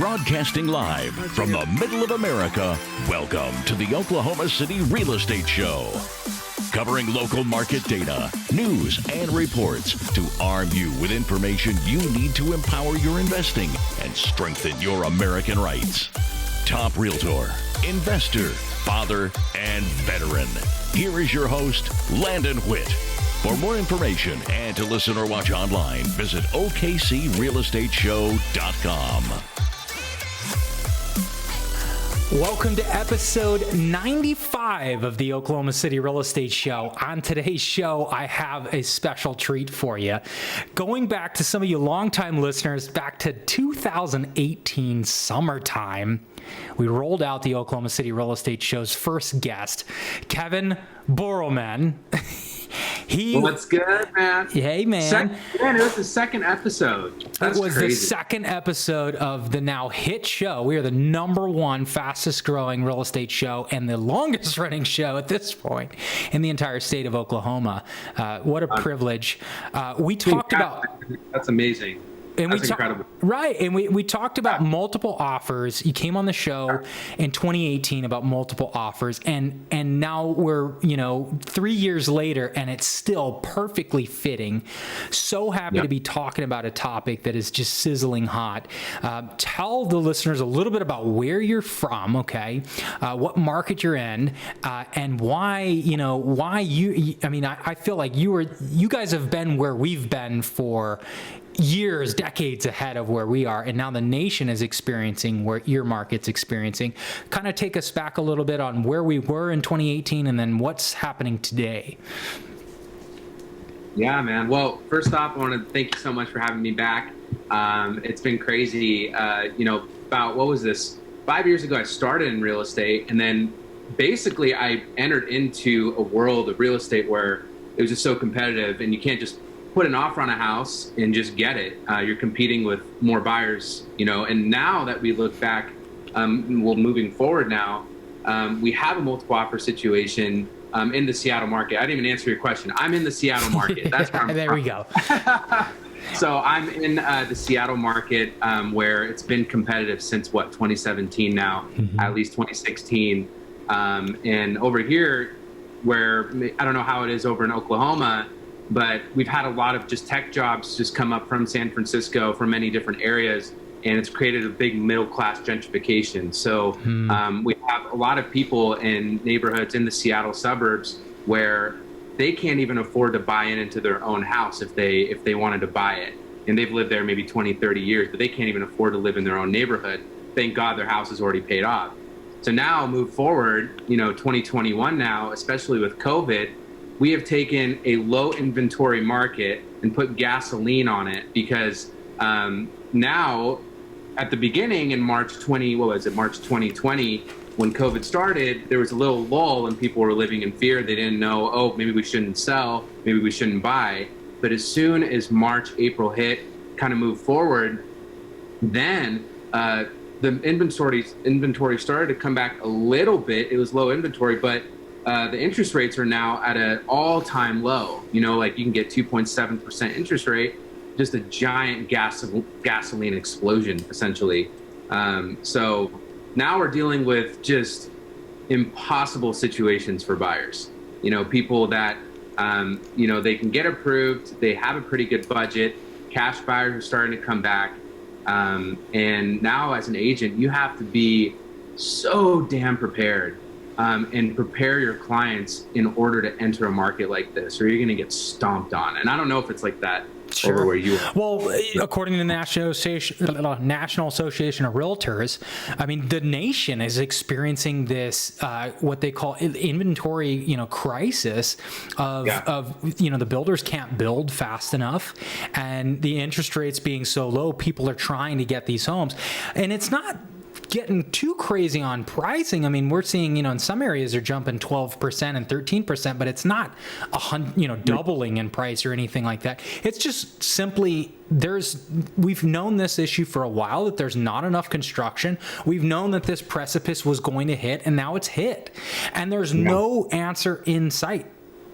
Broadcasting live from the middle of America, welcome to the Oklahoma City Real Estate Show. Covering local market data, news, and reports to arm you with information you need to empower your investing and strengthen your American rights. Top realtor, investor, father, and veteran. Here is your host, Landon Witt. For more information and to listen or watch online, visit okcrealestateshow.com. Welcome to episode 95 of the Oklahoma City Real Estate Show. On today's show, I have a special treat for you. Going back to some of you longtime listeners, back to 2018 summertime, we rolled out the Oklahoma City Real Estate Show's first guest, Kevin Boroumand. What's good, man? Hey, man. Man, it was the second episode. That's It was crazy. the second episode of the now hit show. We are the #1 fastest growing real estate show and the longest running show at this point in the entire state of Oklahoma. What a privilege. We talked about... That's amazing. And That's incredible. Right. And we talked about multiple offers. You came on the show in 2018 about multiple offers. And now we're, 3 years later, and it's still perfectly fitting. So happy to be talking about a topic that is just sizzling hot. Tell the listeners a little bit about where you're from, okay? What market you're in, and why you, I feel like you guys have been where we've been for years, decades ahead of where we are, and now the nation is experiencing where your market's experiencing. Kind of take us back a little bit on where we were in 2018 and then what's happening today. Yeah, man. Well, first off, I want to thank you so much for having me back. It's been crazy. About, what was this? 5 years ago, I started in real estate, and then basically I entered into a world of real estate where it was just so competitive, and you can't just put an offer on a house and just get it. You're competing with more buyers, and now that we look back, moving forward now, we have a multiple offer situation in the Seattle market. I didn't even answer your question. I'm in the Seattle market. That's where I'm There from. we go. So I'm in the Seattle market where it's been competitive since 2017 now, at least 2016. And over here, where I don't know how it is over in Oklahoma, but we've had a lot of just tech jobs just come up from San Francisco, from many different areas, and it's created a big middle-class gentrification. So we have a lot of people in neighborhoods in the Seattle suburbs where they can't even afford to buy into their own house if they wanted to buy it. And they've lived there maybe 20, 30 years, but they can't even afford to live in their own neighborhood. Thank God their house is already paid off. So now move forward, 2021 now, especially with COVID, we have taken a low inventory market and put gasoline on it because now at the beginning in March 2020, when COVID started, there was a little lull and people were living in fear. They didn't know, maybe we shouldn't sell, maybe we shouldn't buy. But as soon as March, April hit, kind of moved forward, then the inventory started to come back a little bit. It was low inventory, but the interest rates are now at an all-time low. Like you can get 2.7% interest rate, just a giant gasoline explosion, essentially. So now we're dealing with just impossible situations for buyers. People that, they can get approved, they have a pretty good budget, cash buyers are starting to come back. And now as an agent, you have to be so damn prepared. And prepare your clients in order to enter a market like this, or you're going to get stomped on. And I don't know if it's like that over where you are. Well, according to the National Association of Realtors, the nation is experiencing this what they call inventory, crisis of the builders can't build fast enough, and the interest rates being so low, people are trying to get these homes, and it's not getting too crazy on pricing. We're seeing, in some areas they're jumping 12% and 13%, but it's not doubling in price or anything like that. It's just simply we've known this issue for a while, that there's not enough construction. We've known that this precipice was going to hit, and now it's hit, and there's no answer in sight.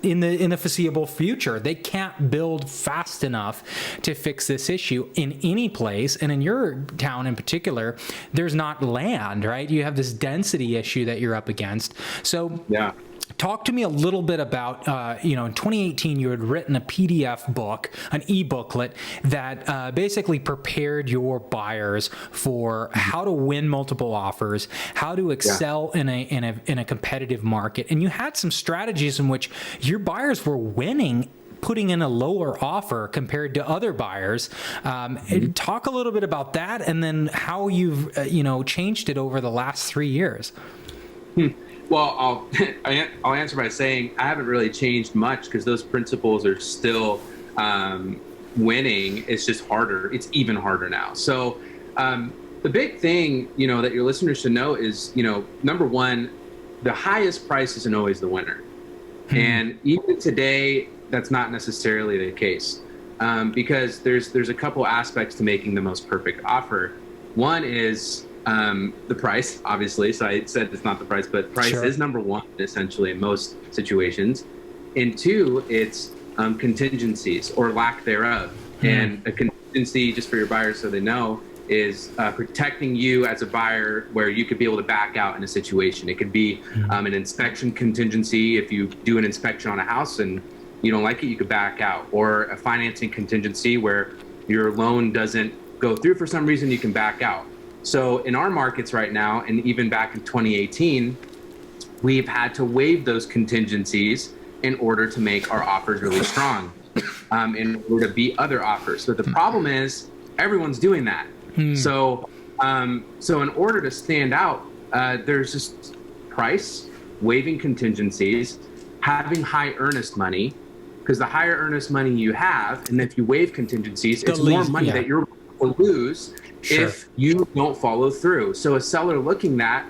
in the foreseeable future. They can't build fast enough to fix this issue in any place. And in your town in particular, there's not land, right? You have this density issue that you're up against. So yeah. Talk to me a little bit about, in 2018, you had written a PDF book, an e-booklet that basically prepared your buyers for how to win multiple offers, how to excel in a competitive market. And you had some strategies in which your buyers were winning, putting in a lower offer compared to other buyers. Talk a little bit about that, and then how you've, changed it over the last 3 years. Well, I'll answer by saying I haven't really changed much, because those principles are still winning. It's just harder. It's even harder now. So the big thing, that your listeners should know is, number one, the highest price isn't always the winner. And even today, that's not necessarily the case, because there's a couple aspects to making the most perfect offer. One is the price, obviously. So I said it's not the price, but price is number one, essentially, in most situations. And two, it's contingencies or lack thereof. And a contingency, just for your buyers so they know, is protecting you as a buyer where you could be able to back out in a situation. It could be an inspection contingency. If you do an inspection on a house and you don't like it, you could back out. Or a financing contingency where your loan doesn't go through for some reason, you can back out. So in our markets right now, and even back in 2018, we've had to waive those contingencies in order to make our offers really strong, in order to beat other offers. But the problem is everyone's doing that. So in order to stand out, there's just price, waiving contingencies, having high earnest money, because the higher earnest money you have, and if you waive contingencies, it's more money that you're going to lose if you don't follow through. So a seller looking at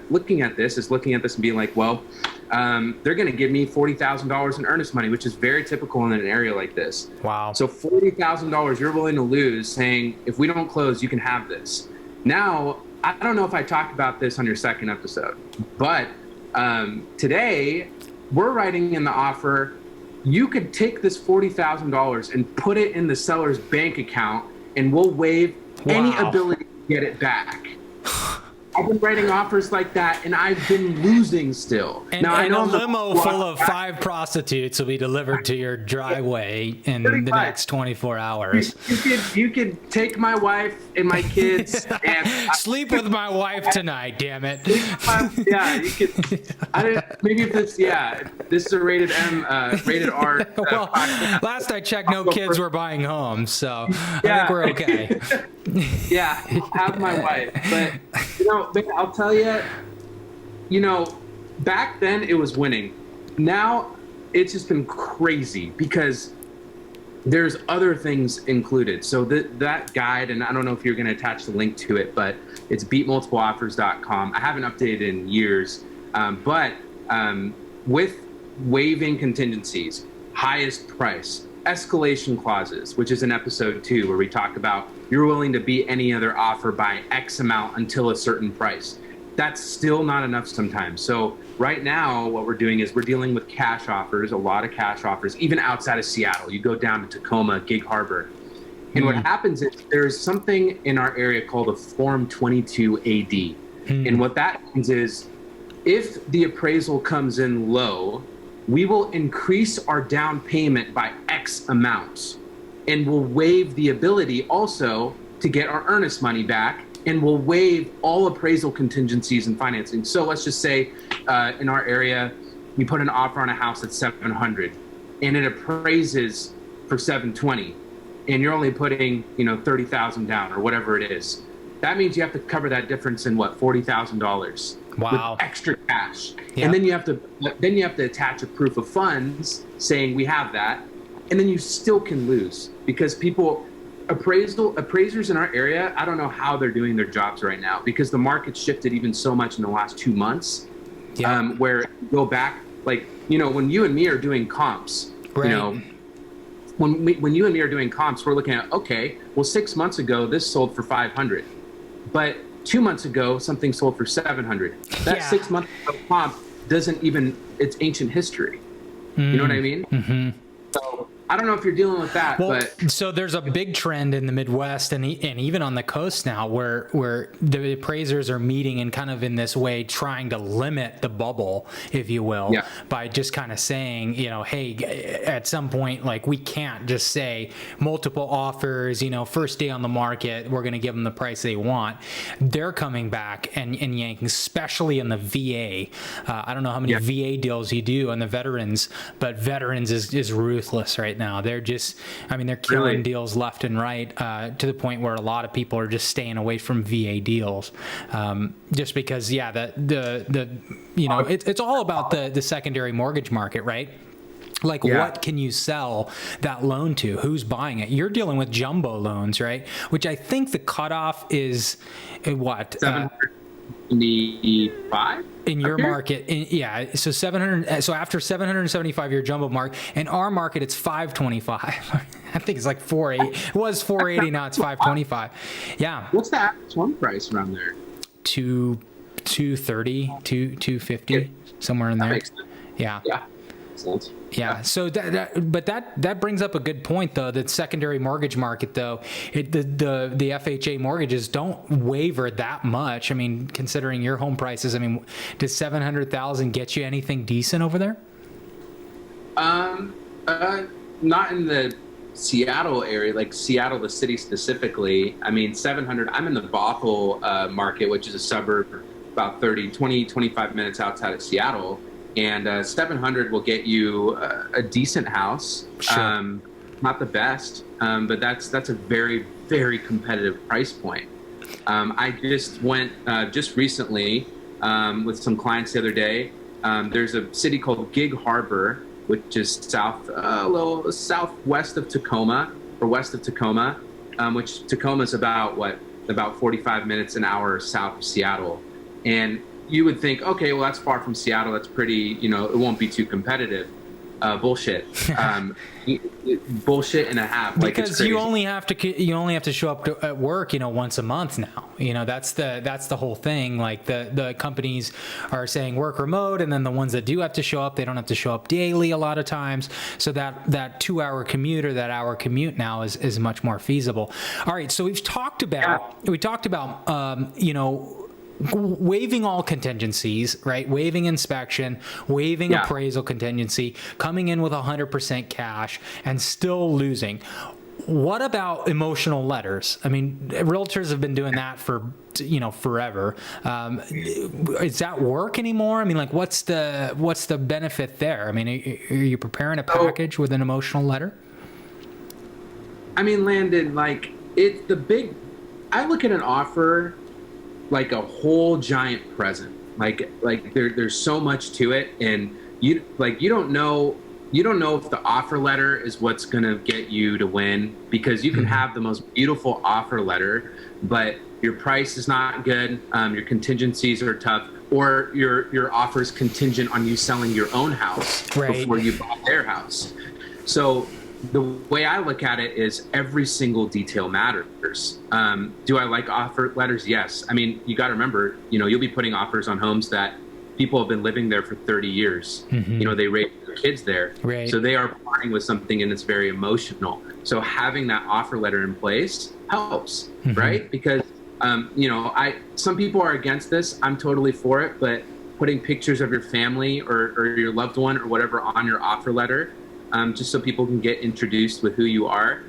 this and being like, well, they're going to give me $40,000 in earnest money, which is very typical in an area like this. Wow. So $40,000 you're willing to lose, saying, if we don't close, you can have this. Now, I don't know if I talked about this on your second episode, but today we're writing in the offer, you could take this $40,000 and put it in the seller's bank account, and we'll waive any ability to get it back. I've been writing offers like that, and I've been losing still. And, now, I know a limo full of 5 prostitutes will be delivered to your driveway in the next 24 hours. You could take my wife and my kids and sleep with my wife tonight. Damn it! Yeah, you could. Maybe if this. Yeah, this is a rated M, rated R. Well, last I checked, no kids were buying homes, so I think we're okay. Yeah, have my wife, but I'll tell you, back then it was winning. Now it's just been crazy because there's other things included. So that guide, and I don't know if you're going to attach the link to it, but it's beatmultipleoffers.com. I haven't updated in years, but with waiving contingencies, highest price, escalation clauses, which is in episode 2, where we talk about you're willing to beat any other offer by X amount until a certain price. That's still not enough sometimes. So right now, what we're doing is we're dealing with cash offers, a lot of cash offers, even outside of Seattle. You go down to Tacoma, Gig Harbor. And what happens is there's something in our area called a Form 22 AD. And what that means is if the appraisal comes in low, we will increase our down payment by X amounts, and we'll waive the ability also to get our earnest money back, and we'll waive all appraisal contingencies and financing. So let's just say in our area, we put an offer on a house at $700 and it appraises for $720, and you're only putting, $30,000 down or whatever it is. That means you have to cover that difference in $40,000. Wow. With extra cash. Yep. And then you have to attach a proof of funds saying we have that, and then you still can lose because appraisers in our area, I don't know how they're doing their jobs right now because the market shifted even so much in the last 2 months. Where you go back, when you and me are doing comps, right. When you and me are doing comps, we're looking at, okay, well, 6 months ago this sold for $500, but 2 months ago something sold for $700. That 6 month comp doesn't even, it's ancient history. You know what I mean? Mm-hmm. So I don't know if you're dealing with that, but so there's a big trend in the Midwest and even on the coast now where the appraisers are meeting and kind of in this way trying to limit the bubble, if you will, by just kind of saying, hey, at some point, like, we can't just say multiple offers, first day on the market, we're going to give them the price they want. They're coming back and yanking, especially in the VA. I don't know how many VA deals you do on the veterans, but veterans is ruthless right now. They're just, they're killing deals left and right, to the point where a lot of people are just staying away from VA deals, just because, it's all about the secondary mortgage market, right? Like, what can you sell that loan to? Who's buying it? You're dealing with jumbo loans, right? Which I think the cutoff is what? 775 in your market. So 700. So after 775, your jumbo mark. In our market, it's 525. I think it's like 480. It was 480. Now it's 525. Yeah. What's the average home price around there? 230, 250, somewhere in there. Makes sense. Yeah. Yeah. Sense. Yeah. So that brings up a good point, though. That secondary mortgage market, though, the FHA mortgages don't waver that much. Considering your home prices, does 700,000 get you anything decent over there? Not in the Seattle area, like Seattle, the city specifically. 700. I'm in the Bothell market, which is a suburb about 25 minutes outside of Seattle. And 700 will get you a decent house. Sure. Not the best, but that's a very, very competitive price point. I just went just recently with some clients the other day. There's a city called Gig Harbor, which is a little southwest of Tacoma, or west of Tacoma, which Tacoma is about 45 minutes, an hour south of Seattle. And you would think, okay, well, that's far from Seattle. That's pretty, it won't be too competitive. Bullshit. Bullshit and a half. Because you only have to show up at work, once a month now. That's the whole thing. Like the companies are saying work remote, and then the ones that do have to show up, they don't have to show up daily a lot of times. So that 2-hour commute or that hour commute now is much more feasible. All right, so we've talked about waiving all contingencies, right? Waiving inspection, waiving appraisal contingency, coming in with 100% cash, and still losing. What about emotional letters? Realtors have been doing that for forever. Does that work anymore? What's the benefit there? Are you preparing a package with an emotional letter? Landon, I look at an offer like a whole giant present. There's so much to it, and you don't know if the offer letter is what's gonna get you to win, because you can have the most beautiful offer letter, but your price is not good, your contingencies are tough, or your offer is contingent on you selling your own house before you bought their house. So the way I look at it is every single detail matters. Do I like offer letters? Yes. You got to remember, you'll be putting offers on homes that people have been living there for 30 years. Mm-hmm. They raised their kids there. Right. So they are parting with something, and it's very emotional. So having that offer letter in place helps, right? Because, some people are against this. I'm totally for it, but putting pictures of your family or your loved one or whatever on your offer letter, just so people can get introduced with who you are,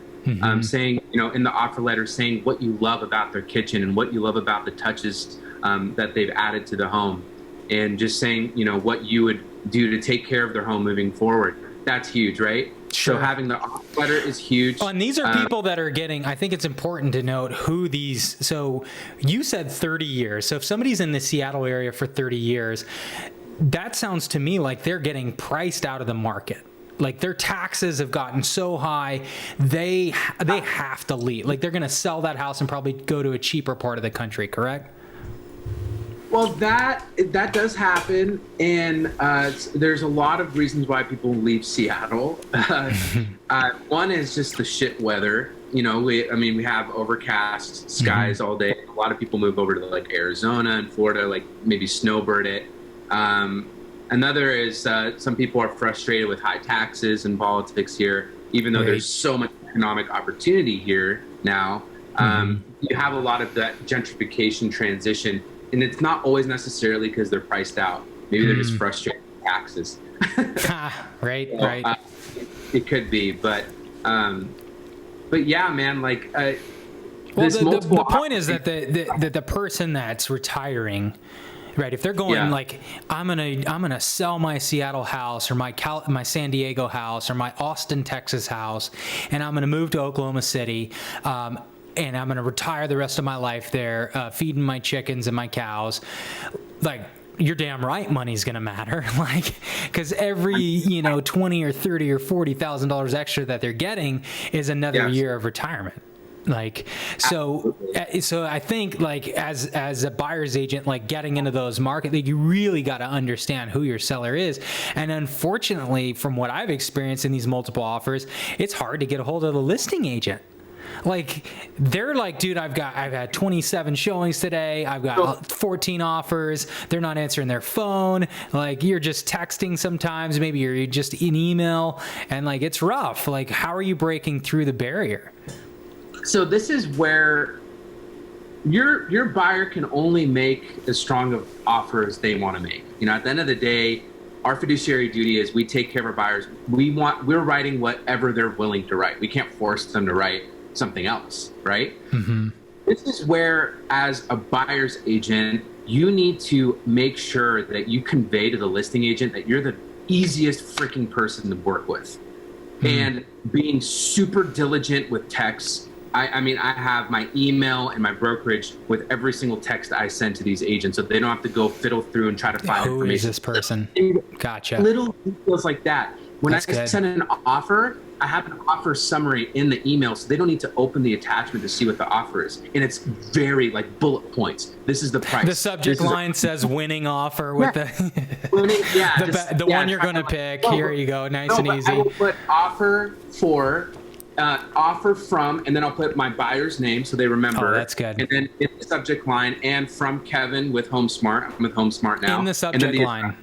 saying, in the offer letter, saying what you love about their kitchen and what you love about the touches that they've added to the home, and just saying, what you would do to take care of their home moving forward. That's huge, right? Sure. So having the offer letter is huge. And these are people that are getting, I think it's important to note who these, so you said 30 years. So if somebody's in the Seattle area for 30 years, that sounds to me like they're getting priced out of the market. Like their taxes have gotten so high, they have to leave. Like they're going to sell that house and probably go to a cheaper part of the country, correct? Well, that does happen, and there's a lot of reasons why people leave Seattle. One is just the shit weather. We have overcast skies all day. A lot of people move over to Arizona and Florida, maybe snowbird it. Another is some people are frustrated with high taxes and politics here, even though there's so much economic opportunity here now. You have a lot of that gentrification transition, and it's not always necessarily because they're priced out. Maybe they're just frustrated with taxes. Right. It could be, but yeah, man, like, well, the point is that the person that's retiring, right? If they're going like, I'm gonna sell my Seattle house or my San Diego house or my Austin, Texas house, and I'm gonna move to Oklahoma City, and I'm gonna retire the rest of my life there, feeding my chickens and my cows, like. You're damn right money's going to matter. Like, cause every, 20 or 30 or $40,000 extra that they're getting is another year of retirement. Like, so I think like as a buyer's agent, like getting into those markets, like, you really got to understand who your seller is. And unfortunately, from what I've experienced in these multiple offers, it's hard to get a hold of the listing agent. Like, they're like, dude, I've had 27 showings today. I've got 14 offers. They're not answering their phone. Like, you're just texting sometimes. Maybe you're just in email, and like, it's rough. Like, how are you breaking through the barrier? So this is where your buyer can only make as strong of offer as they want to make. At the end of the day, our fiduciary duty is we take care of our buyers. We're writing whatever they're willing to write. We can't force them to write something else, right? This is where, as a buyer's agent, you need to make sure that you convey to the listing agent that you're the easiest freaking person to work with. And being super diligent with texts. I mean, I have my email and my brokerage with every single text I send to these agents, so they don't have to go fiddle through and try to find information. Who is this person? Gotcha. Little details like that. When I send an offer, I have an offer summary in the email, so they don't need to open the attachment to see what the offer is. And it's very like bullet points. This is the price. The subject line says winning offer with the one you're going to pick. Here you go. Nice and easy. I will put offer from, and then I'll put my buyer's name so they remember. Oh, that's good. And then in the subject line, and from Kevin with HomeSmart. I'm with HomeSmart now. In the subject line.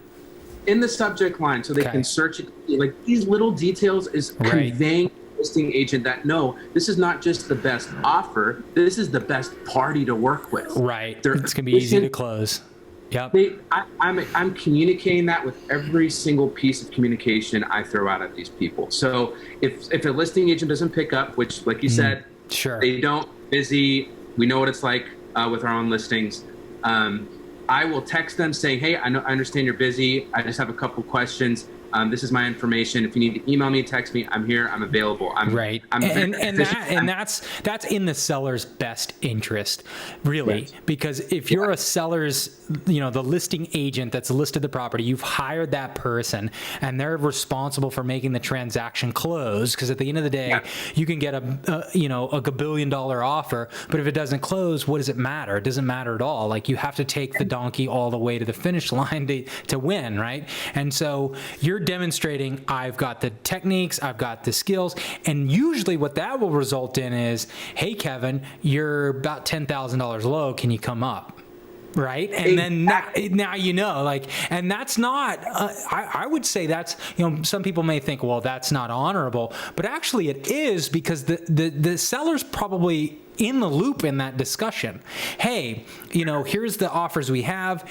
In the subject line, so they can search it. Like, these little details is conveying to the listing agent that, no, this is not just the best offer. This is the best party to work with. Right. It's gonna be easy to close. Yep. I'm communicating that with every single piece of communication I throw out at these people. So if a listing agent doesn't pick up, which, like you said, they don't, busy. We know what it's like with our own listings. I will text them saying, hey, I understand you're busy. I just have a couple questions. This is my information. If you need to email me, text me. I'm here. I'm available. That's in the seller's best interest, really, because if you're a seller's, the listing agent that's listed the property, you've hired that person, and they're responsible for making the transaction close. Because at the end of the day, you can get a $1 billion offer, but if it doesn't close, what does it matter? It doesn't matter at all. Like, you have to take the donkey all the way to the finish line to win, right? And so you're demonstrating, I've got the techniques, I've got the skills, and usually what that will result in is, hey, Kevin, you're about $10,000 low. Can you come up? Right. And then now, like, and that's not, I would say that's, some people may think, well, that's not honorable, but actually it is, because the seller's probably in the loop in that discussion. Hey, here's the offers we have.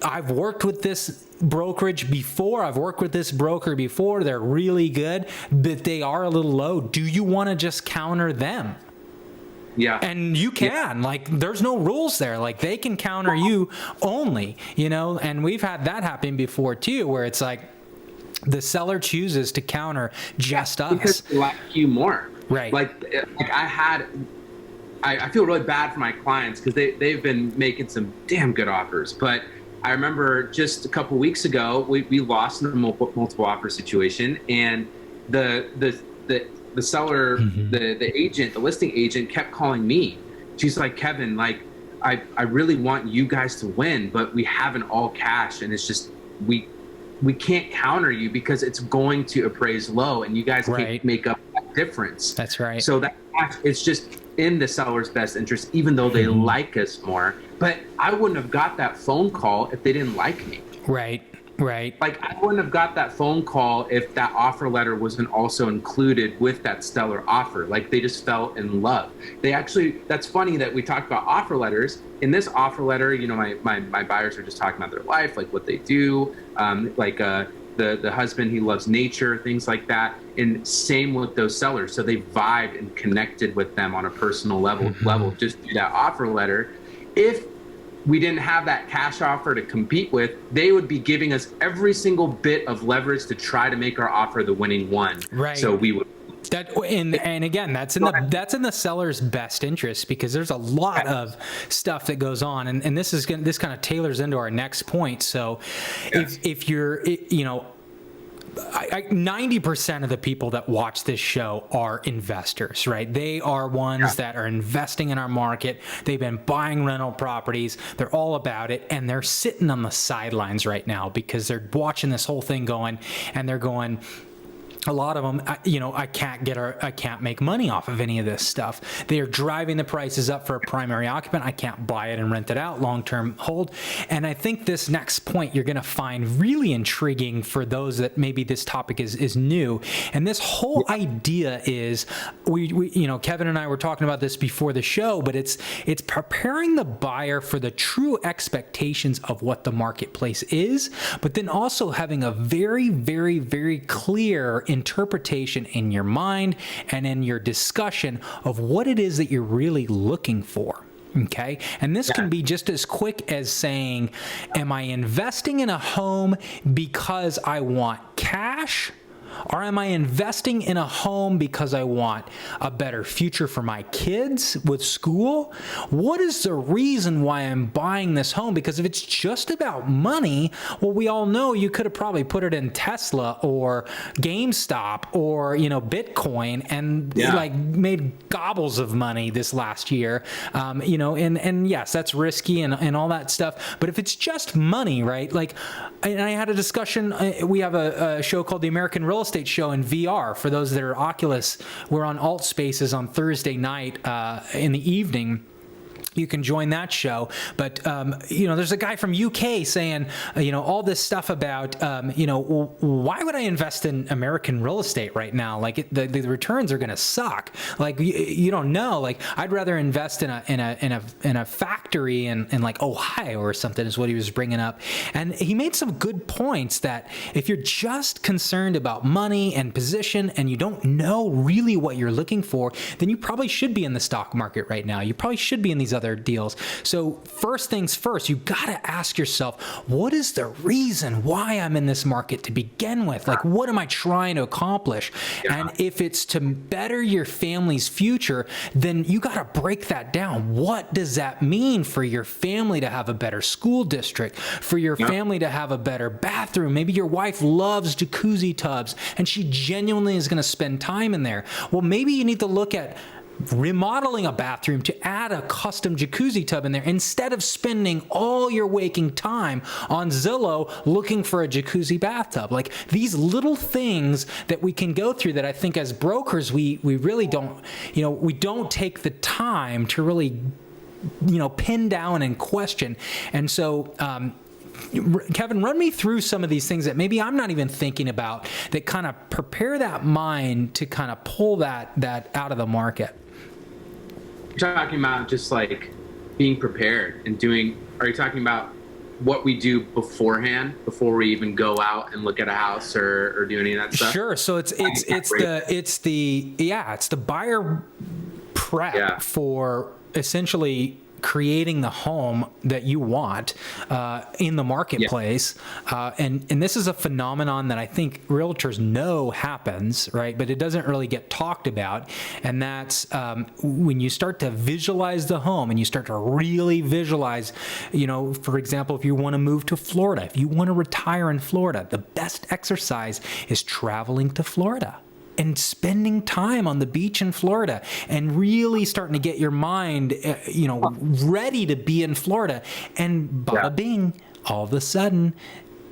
I've worked with this brokerage before. I've worked with this broker before. They're really good, but they are a little low. Do you want to just counter them? Yeah. And you can, like, there's no rules there. Like, they can counter you only, and we've had that happen before too, where it's like the seller chooses to counter just us. Because they like you more. Right. Like I feel really bad for my clients because they've been making some damn good offers. But I remember just a couple weeks ago, we lost in a multiple offer situation, and the seller, the agent, the listing agent, kept calling me. She's like, Kevin, like, I really want you guys to win, but we have an all cash, and it's just we can't counter you because it's going to appraise low, and you guys can't make up that difference. That's right. So it's just in the seller's best interest, even though they like us more. But I wouldn't have got that phone call if they didn't like me. Right. Right. Like, I wouldn't have got that phone call if that offer letter wasn't also included with that stellar offer. Like, they just fell in love. They actually, that's funny that we talked about offer letters. In this offer letter, you know, my buyers are just talking about their life, like what they do, the husband, he loves nature, things like that. And same with those sellers. So they vibed and connected with them on a personal level just through that offer letter. If we didn't have that cash offer to compete with, they would be giving us every single bit of leverage to try to make our offer the winning one. Right. So we would. And again, that's in the seller's best interest, because there's a lot of stuff that goes on, and this kind of tailors into our next point. So, if you're, you know, 90% of the people that watch this show are investors, right? They are ones that are investing in our market. They've been buying rental properties. They're all about it. And they're sitting on the sidelines right now because they're watching this whole thing going, and they're going, a lot of them, you know, I can't make money off of any of this stuff. They are driving the prices up for a primary occupant. I can't buy it and rent it out, long-term hold. And I think this next point you're going to find really intriguing for those that maybe this topic is new. And this whole idea is, we you know, Kevin and I were talking about this before the show, but it's preparing the buyer for the true expectations of what the marketplace is, but then also having a very, very, very clear interpretation in your mind and in your discussion of what it is that you're really looking for. Okay. And this can be just as quick as saying, am I investing in a home because I want cash? Or am I investing in a home because I want a better future for my kids with school? What is the reason why I'm buying this home? Because if it's just about money, well, we all know you could have probably put it in Tesla or GameStop or, you know, Bitcoin and like made gobbles of money this last year. You know, and yes, that's risky and all that stuff. But if it's just money, right? Like, and I had a discussion, we have a show called the American Real Estate Show in VR. For those that are Oculus, we're on Alt Spaces on Thursday night in the evening. You can join that show. But, you know, there's a guy from UK saying, you know, all this stuff about, you know, why would I invest in American real estate right now? Like the returns are going to suck. Like you don't know. Like I'd rather invest in a factory in like Ohio or something is what he was bringing up. And he made some good points that if you're just concerned about money and position and you don't know really what you're looking for, then you probably should be in the stock market right now. You probably should be in these other deals. So first things first, you got to ask yourself, what is the reason why I'm in this market to begin with? Like, what am I trying to accomplish? And if it's to better your family's future, then you got to break that down. What does that mean for your family to have a better school district, for your family to have a better bathroom? Maybe your wife loves jacuzzi tubs and she genuinely is going to spend time in there. Well, maybe you need to look at remodeling a bathroom to add a custom jacuzzi tub in there instead of spending all your waking time on Zillow looking for a jacuzzi bathtub. Like these little things that we can go through that I think as brokers, we really don't, you know, we don't take the time to really, you know, pin down and question. And so, Kevin, run me through some of these things that maybe I'm not even thinking about that kind of prepare that mind to kind of pull that out of the market. You're talking about just like being prepared and doing, are you talking about what we do beforehand before we even go out and look at a house or do any of that stuff? Sure. So it's the buyer prep for essentially creating the home that you want in the marketplace. And this is a phenomenon that I think realtors know happens, right? But it doesn't really get talked about. And that's when you start to visualize the home and you start to really visualize, you know, for example, if you want to move to Florida, if you want to retire in Florida, the best exercise is traveling to Florida and spending time on the beach in Florida and really starting to get your mind, you know, ready to be in Florida. And bada bing, all of a sudden,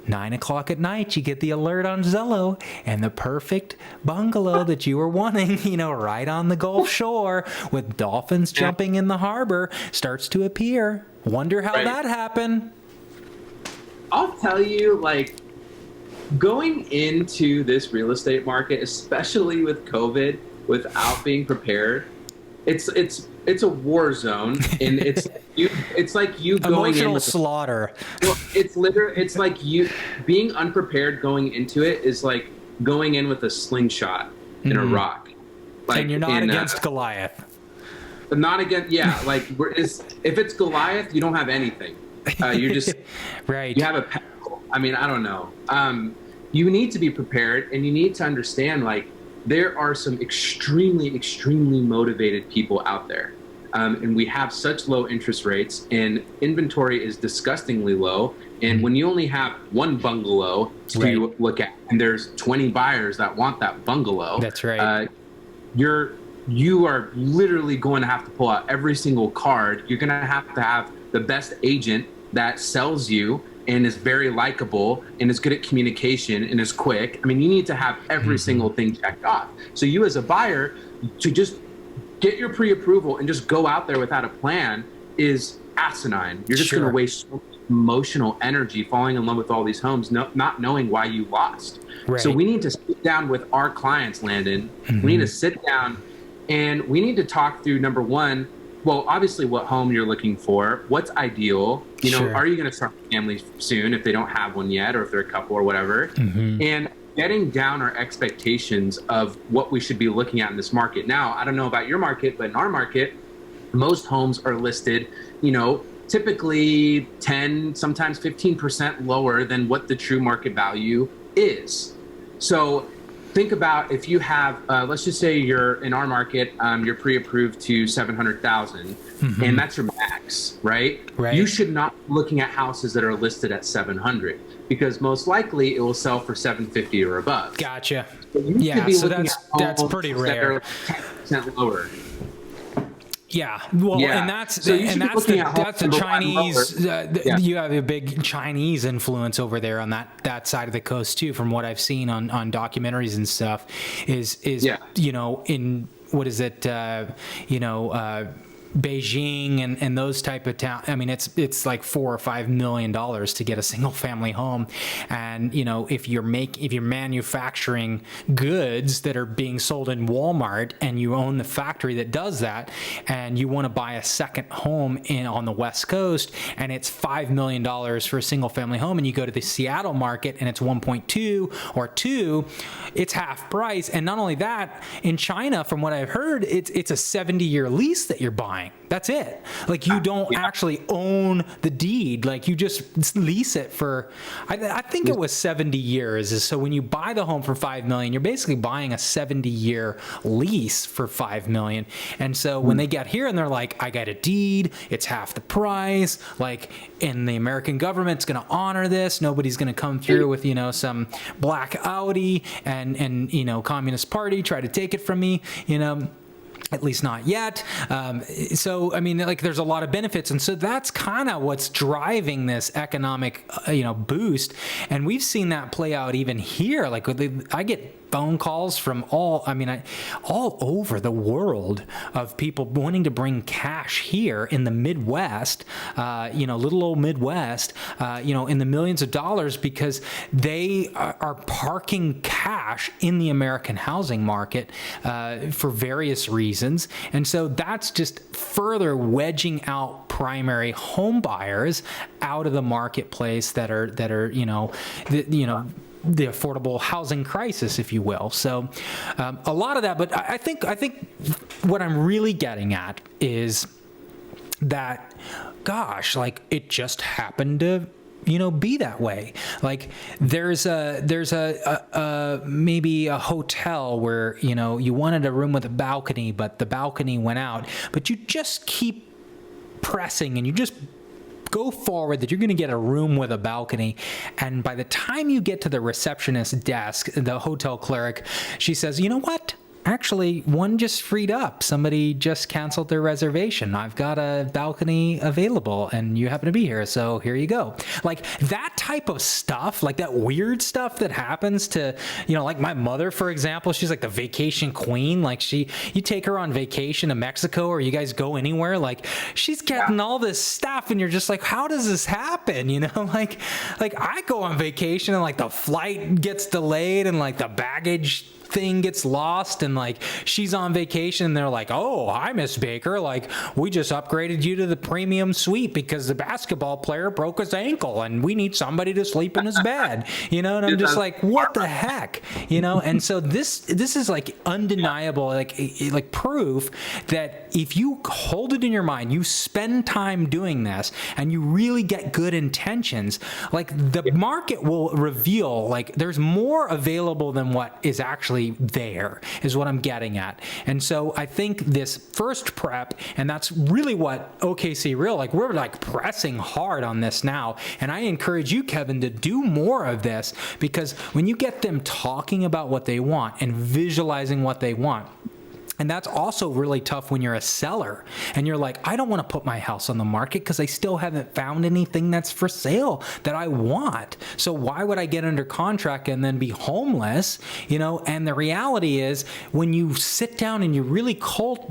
9 o'clock at night, you get the alert on Zillow and the perfect bungalow that you were wanting, you know, right on the Gulf Shore with dolphins jumping in the harbor starts to appear. Wonder how that happened. I'll tell you, like, going into this real estate market, especially with COVID, without being prepared, it's a war zone, and it's like you going Emotional in with slaughter. well, it's like you being unprepared going into it is like going in with a slingshot and a rock. Like, and you're not against Goliath. Not against, yeah. Like if it's Goliath, you don't have anything. You just right. You have a pebble. I mean, I don't know. You need to be prepared, and you need to understand, like, there are some extremely, extremely motivated people out there. And we have such low interest rates, and inventory is disgustingly low. And when you only have one bungalow to look at, and there's 20 buyers that want that bungalow, that's right. You are literally going to have to pull out every single card. You're going to have the best agent that sells you and is very likable and is good at communication and is quick. I mean, you need to have every single thing checked off. So you as a buyer, to just get your pre-approval and just go out there without a plan is asinine. You're just going to waste so much emotional energy falling in love with all these homes, not knowing why you lost. Right. So we need to sit down with our clients, Landon. We need to sit down and we need to talk through, number one, well, obviously what home you're looking for, what's ideal, you know, are you going to start a family soon if they don't have one yet, or if they're a couple or whatever, and getting down our expectations of what we should be looking at in this market. Now, I don't know about your market, but in our market, most homes are listed, you know, typically 10, sometimes 15% lower than what the true market value is. So think about if you have, let's just say you're in our market, you're pre-approved to 700,000, and that's your max, right? You should not be looking at houses that are listed at 700, because most likely it will sell for 750 or above. Gotcha. So that's pretty rare. 10% lower. Yeah, well, and that's the Chinese. You have a big Chinese influence over there on that side of the coast too. From what I've seen on documentaries and stuff, is you know, in what is it, Beijing and those type of town. I mean, it's like $4 or $5 million to get a single family home, and you know, if you're manufacturing goods that are being sold in Walmart, and you own the factory that does that, and you want to buy a second home on the West Coast, and it's $5 million for a single family home, and you go to the Seattle market and it's 1.2 or 2, it's half price. And not only that, in China, from what I've heard, it's a 70-year lease that you're buying. That's it. Like, you don't actually own the deed. Like, you just lease it for, I think it was 70 years. So when you buy the home for $5 million, you're basically buying a 70-year lease for $5 million. And so when they get here and they're like, I got a deed, it's half the price, like, and the American government's going to honor this. Nobody's going to come through with, you know, some black Audi and, you know, Communist Party try to take it from me, you know. At least not yet. So, I mean, like, there's a lot of benefits. And so that's kind of what's driving this economic, boost. And we've seen that play out even here. Like, I get phone calls from all over the world of people wanting to bring cash here in the Midwest, little old Midwest, in the millions of dollars, because they are parking cash in the American housing market for various reasons. And so that's just further wedging out primary home buyers out of the marketplace that are the affordable housing crisis, if you will. So a lot of that, but I think what I'm really getting at is that, gosh, like, it just happened to, be that way. Like, there's maybe a hotel where, you wanted a room with a balcony, but the balcony went out, but you just keep pressing and you just go forward that you're going to get a room with a balcony. And by the time you get to the receptionist desk, the hotel clerk, she says, you know what? actually, one just freed up. Somebody just canceled their reservation. I've got a balcony available and you happen to be here, so here you go. Like that type of stuff, like that weird stuff that happens to, like my mother, for example, she's like the vacation queen. Like you take her on vacation to Mexico or you guys go anywhere, like she's getting all this stuff and you're just like, how does this happen? Like I go on vacation and like the flight gets delayed and like the baggage thing gets lost and like she's on vacation and they're like, oh, hi, Miss Baker, like we just upgraded you to the premium suite because the basketball player broke his ankle and we need somebody to sleep in his bed, and I'm just like, what the heck, and so this is like undeniable, like proof that if you hold it in your mind, you spend time doing this and you really get good intentions, like the market will reveal like there's more available than what is actually there, is what I'm getting at. And so I think this first prep, and that's really what OKC Real, like we're like pressing hard on this now. And I encourage you, Kevin, to do more of this, because when you get them talking about what they want and visualizing what they want, and that's also really tough when you're a seller and you're like, I don't want to put my house on the market because I still haven't found anything that's for sale that I want. So why would I get under contract and then be homeless? And the reality is when you sit down and you really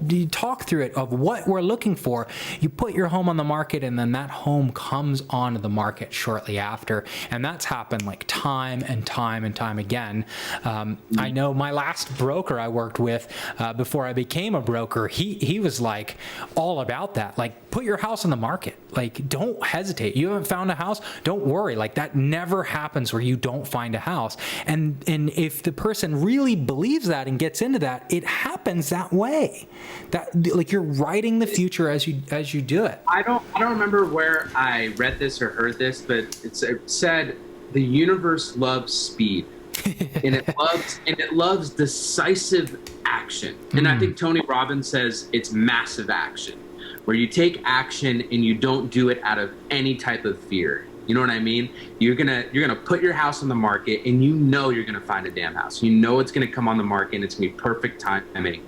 you talk through it of what we're looking for, you put your home on the market and then that home comes onto the market shortly after. And that's happened like time and time and time again. I know my last broker I worked with before I became a broker, he was like all about that. Like, put your house on the market. Like, don't hesitate. You haven't found a house? Don't worry. Like, that never happens where you don't find a house. And if the person really believes that and gets into that, it happens that way. That like you're writing the future as you do it. I don't remember where I read this or heard this, but it said the universe loves speed. and it loves decisive action. And I think Tony Robbins says it's massive action, where you take action and you don't do it out of any type of fear. You know what I mean? You're gonna put your house on the market and you're gonna find a damn house. It's gonna come on the market and it's gonna be perfect timing.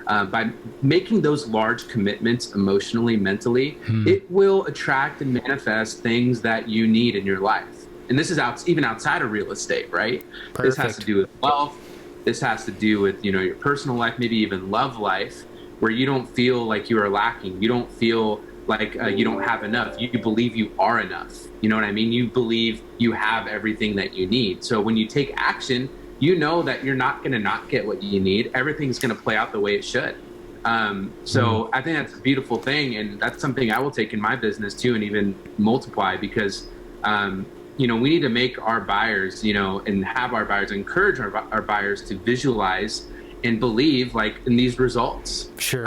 By making those large commitments emotionally, mentally, it will attract and manifest things that you need in your life. And this is even outside of real estate, right? Perfect. This has to do with wealth. This has to do with, your personal life, maybe even love life, where you don't feel like you are lacking. You don't feel like you don't have enough. You believe you are enough. You know what I mean? You believe you have everything that you need. So when you take action, you know that you're not going to not get what you need. Everything's going to play out the way it should. So I think that's a beautiful thing. And that's something I will take in my business too, and even multiply, because we need to make our buyers, and have our buyers, encourage our buyers to visualize and believe like in these results. Sure.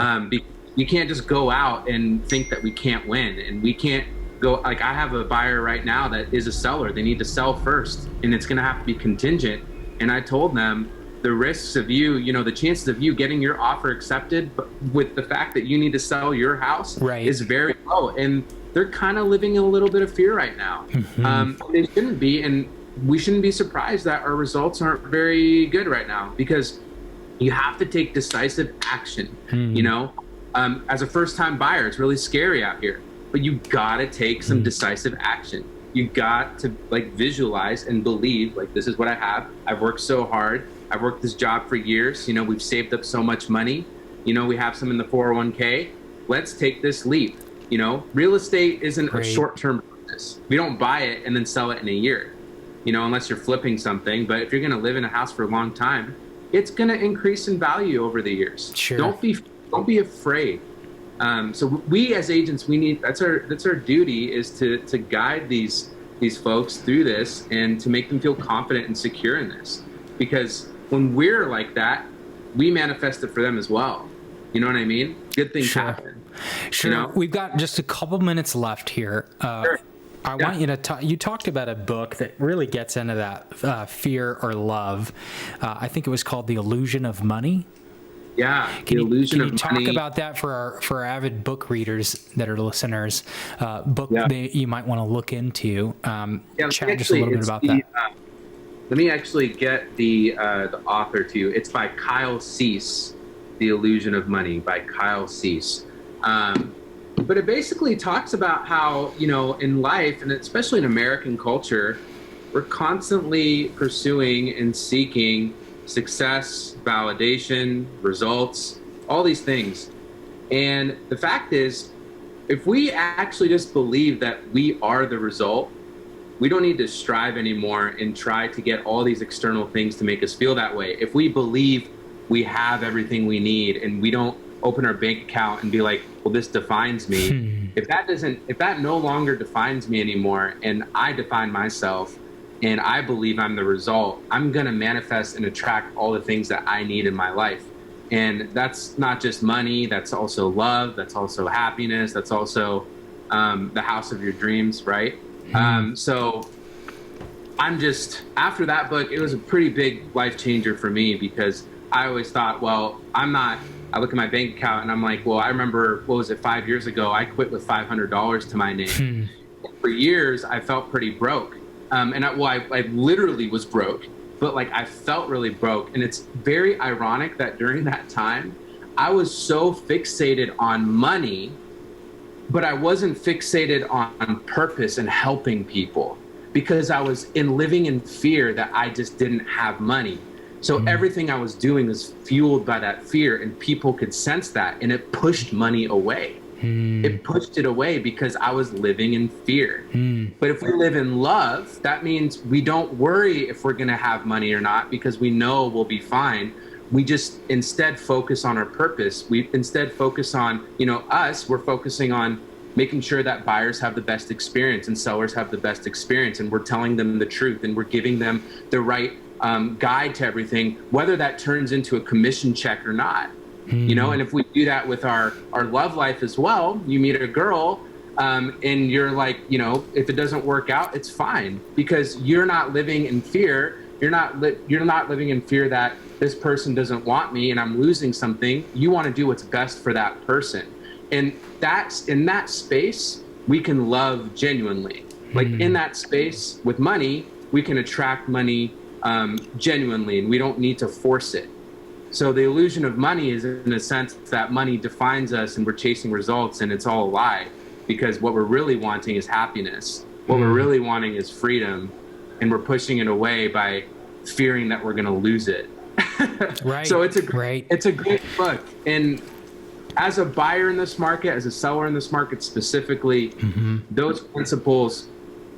You can't just go out and think that we can't win, and we can't go, like I have a buyer right now that is a seller. They need to sell first, and it's going to have to be contingent. And I told them the risks of you, the chances of you getting your offer accepted, but with the fact that you need to sell your house, right, is very low. And they're kind of living in a little bit of fear right now. They shouldn't be, and we shouldn't be surprised that our results aren't very good right now, because you have to take decisive action. As a first-time buyer, it's really scary out here, but you gotta take some decisive action. You got to visualize and believe, like, this is what I have. I've worked so hard. I've worked this job for years. We've saved up so much money. We have some in the 401k. Let's take this leap. Real estate isn't a short-term business. We don't buy it and then sell it in a year, unless you're flipping something. But if you're going to live in a house for a long time, it's going to increase in value over the years. Sure. Don't be afraid. So we as agents, that's our duty, is to guide these folks through this and to make them feel confident and secure in this. Because when we're like that, we manifest it for them as well. You know what I mean? Good things happen. Sure. We've got just a couple minutes left here. Sure. I want you to talk. You talked about a book that really gets into that fear or love. I think it was called The Illusion of Money. Yeah, Can you talk about that for our avid book readers that are listeners? Book that you might want to look into. Chat just a little bit about that. Let me actually get the author to you. It's by Kyle Cease, The Illusion of Money by Kyle Cease. But it basically talks about how, in life, and especially in American culture, we're constantly pursuing and seeking success, validation, results, all these things. And the fact is, if we actually just believe that we are the result, we don't need to strive anymore and try to get all these external things to make us feel that way. If we believe we have everything we need and we don't open our bank account and be like, well, this defines me. If that no longer defines me anymore, and I define myself and I believe I'm the result, I'm going to manifest and attract all the things that I need in my life. And that's not just money, that's also love, that's also happiness, that's also the house of your dreams, right? So I'm just, after that book, it was a pretty big life changer for me, because I always thought, well, I look at my bank account and I'm like, well, I remember, 5 years ago, I quit with $500 to my name. For years, I felt pretty broke. And I literally was broke, but I felt really broke. And it's very ironic that during that time, I was so fixated on money, but I wasn't fixated on purpose and helping people, because I was living in fear that I just didn't have money. So everything I was doing was fueled by that fear, and people could sense that, and it pushed money away. It pushed it away because I was living in fear. But if we live in love, that means we don't worry if we're going to have money or not, because we know we'll be fine. We just instead focus on our purpose. We instead focus on, we're focusing on making sure that buyers have the best experience and sellers have the best experience. And we're telling them the truth, and we're giving them the right guide to everything, whether that turns into a commission check or not. And if we do that with our love life as well, you meet a girl and you're like, if it doesn't work out, it's fine, because you're not living in fear. You're not living in fear that this person doesn't want me and I'm losing something. You want to do what's best for that person. And that's in that space, we can love genuinely. In that space with money, we can attract money genuinely, and we don't need to force it. So the illusion of money is, in a sense, that money defines us and we're chasing results, and it's all a lie, because what we're really wanting is happiness. What we're really wanting is freedom, and we're pushing it away by fearing that we're going to lose it. Right. So it's a great book. And as a buyer in this market, as a seller in this market specifically, those principles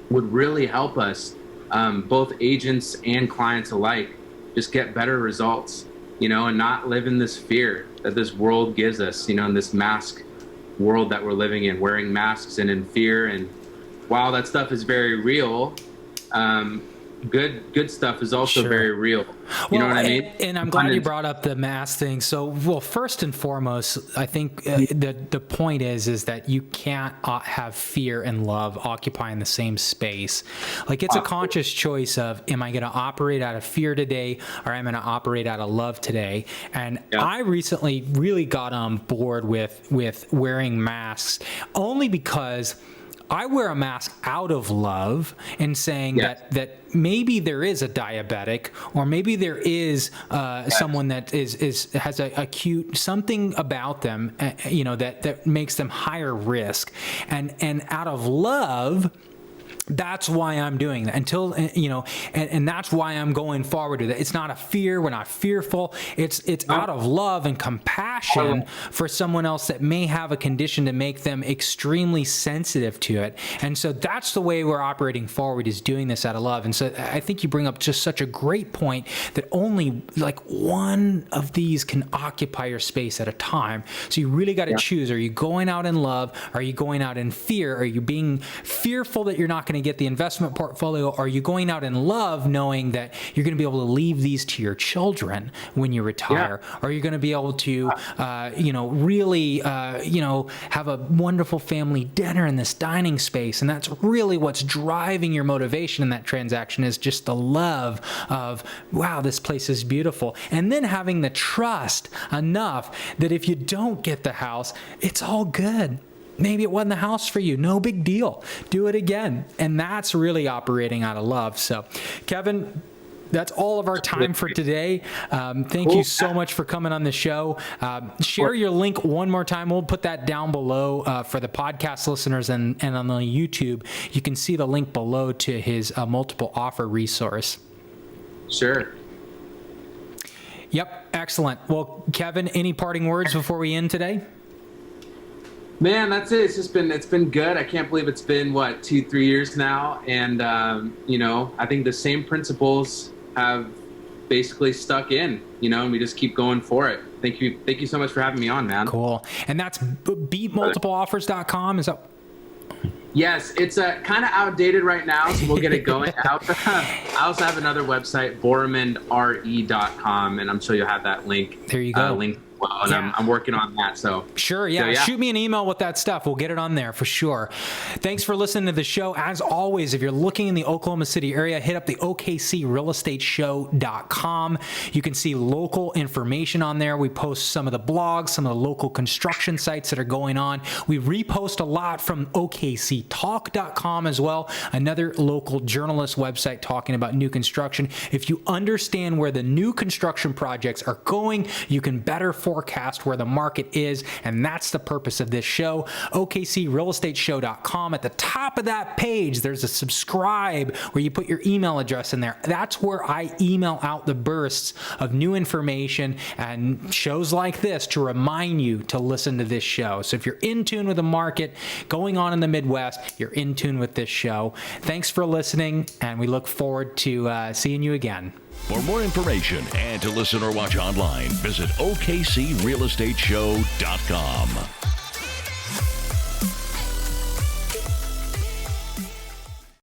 would really help us, both agents and clients alike, just get better results. And not live in this fear that this world gives us, in this mask world that we're living in, wearing masks and in fear. And while that stuff is very real, good stuff is also very real. You know what I mean? And I'm glad you brought up the mask thing. So, first and foremost, I think the point is that you can't have fear and love occupying the same space. It's a conscious choice of, am I going to operate out of fear today, or am I going to operate out of love today? And I recently really got on board with wearing masks, only because I wear a mask out of love and saying that maybe there is a diabetic, or maybe there is someone that has a acute something about them, that makes them higher risk, and out of love, that's why I'm doing that, until, and that's why I'm going forward with it. It's not a fear. We're not fearful. It's out of love and compassion for someone else that may have a condition to make them extremely sensitive to it. And so that's the way we're operating forward, is doing this out of love. And so I think you bring up just such a great point, that only one of these can occupy your space at a time. So you really got to choose. Are you going out in love? Are you going out in fear? Are you being fearful that you're not going to get the investment portfolio? Are you going out in love, knowing that you're going to be able to leave these to your children when you retire? Are you going to be able to, really, have a wonderful family dinner in this dining space? And that's really what's driving your motivation in that transaction, is just the love of, wow, this place is beautiful. And then having the trust enough that if you don't get the house, it's all good. Maybe it wasn't the house for you. No big deal. Do it again. And that's really operating out of love. So, Kevin, That's all of our time for today. Thank you so much for coming on the show. Share your link one more time. We'll put that down below for the podcast listeners, and on the YouTube, you can see the link below to his multiple offer resource. Sure. Yep. Excellent. Well, Kevin, any parting words before we end today? Man, that's it. It's been good. I can't believe it's been 2-3 years now. And, I think the same principles have basically stuck in, and we just keep going for it. Thank you so much for having me on, man. Cool. And that's beatmultipleoffers.com. Is that? Yes, it's kind of outdated right now, so we'll get it going. I also have another website, BoroumandRE.com, and I'm sure you'll have that link. There you go. Link. Well, and yeah. I'm working on that. Sure, yeah. Shoot me an email with that stuff. We'll get it on there for sure. Thanks for listening to the show. As always, if you're looking in the Oklahoma City area, hit up the OKCRealEstateShow.com. You can see local information on there. We post some of the blogs, some of the local construction sites that are going on. We repost a lot from OKCTalk.com as well, another local journalist website talking about new construction. If you understand where the new construction projects are going, you can better forecast where the market is, and that's the purpose of this show. OKCRealEstateShow.com. At the top of that page, there's a subscribe where you put your email address in there. That's where I email out the bursts of new information and shows like this to remind you to listen to this show. So if you're in tune with the market going on in the Midwest, you're in tune with this show. Thanks for listening, and we look forward to seeing you again. For more information and to listen or watch online, visit OKCRealEstateShow.com.